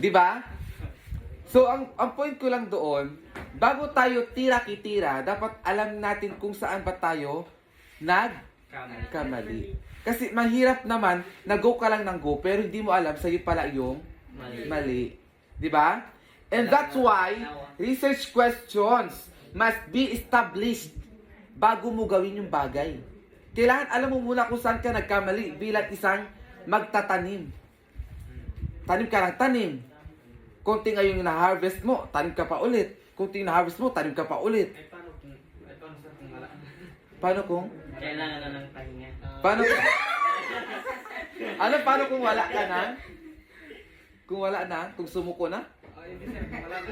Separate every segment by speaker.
Speaker 1: Di ba? So, ang point ko lang doon, bago tayo tira-kitira, dapat alam natin kung saan ba tayo nagkamali. Kasi mahirap naman na go ka lang ng go, pero hindi mo alam sa'yo pala yung mali. Di ba? And that's why research questions must be established bago mo gawin yung bagay. Kailangan alam mo muna kung saan ka nagkamali bilang isang magtatanim. Tanim ka ng tanim. Konti ngayon yung na-harvest mo, tanim ka pa ulit. Konti yung na-harvest mo, tanim ka pa ulit.
Speaker 2: Paano kung wala?
Speaker 1: Paano kung?
Speaker 3: Kailangan na ng pahinga.
Speaker 1: Paano kung? Paano kung wala ka na? Kung wala na? Kung sumuko na?
Speaker 2: Hindi sir, wala na.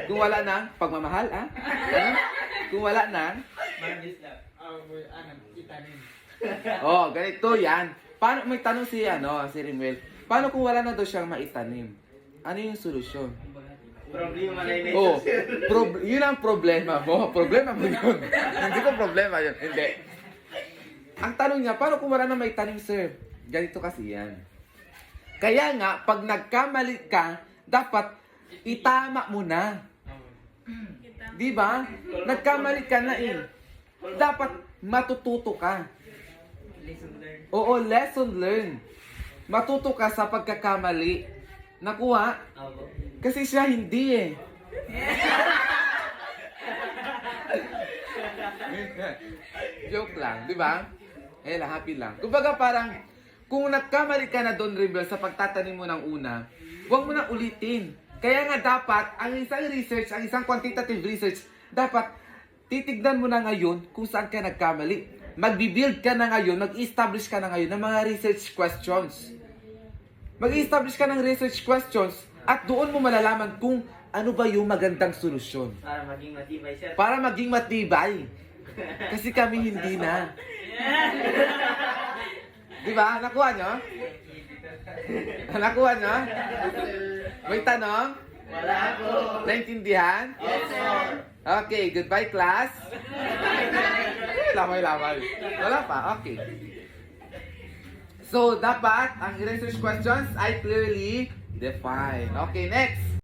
Speaker 1: Kung wala na? Pagmamahal, ah? Ano? Kung wala na?
Speaker 2: Mandis lang. Itanin.
Speaker 1: Oh, ganito yan. Paano, may tanong si Rimuel. Paano kung wala na daw siyang maitanim? Ano yung solusyon?
Speaker 3: Problema na yun.
Speaker 1: Oh, yun ang problema mo. Problema mo yun. Hindi ko problema yun. Hindi. Ang tanong niya, paano kung wala na maitanim, sir? Ganito kasi yan. Kaya nga, pag nagkamali ka, dapat itama mo na. Di ba? Nagkamali ka na eh. Dapat matututo ka.
Speaker 3: Lesson learned.
Speaker 1: Oo, lesson learned. Matuto ka sa pagkakamali. Nakuha?
Speaker 3: Opo.
Speaker 1: Kasi siya hindi eh. Joke lang, di ba? Happy lang. Kumbaga parang, kung nagkamali ka na doon, Rebel, sa pagtatanim mo ng una, huwag mo na ulitin. Kaya nga dapat, ang isang research, ang isang quantitative research, dapat titignan mo na ngayon kung saan ka nagkamali. Magbibuild ka na ngayon, mag-establish ka na ngayon ng mga research questions. Mag-establish ka ng research questions at doon mo malalaman kung ano ba yung magandang solusyon.
Speaker 3: Para maging matibay, sir.
Speaker 1: Para maging matibay. Kasi kami hindi na. Di ba? Nakuha nyo? Nakuha nyo? May tanong?
Speaker 3: Wala ako.
Speaker 1: Naintindihan?
Speaker 3: Yes, sir.
Speaker 1: Okay, goodbye class. Lamay-lamay. Wala pa? Okay. So, dapat ang research questions ay clearly defined. Okay, next.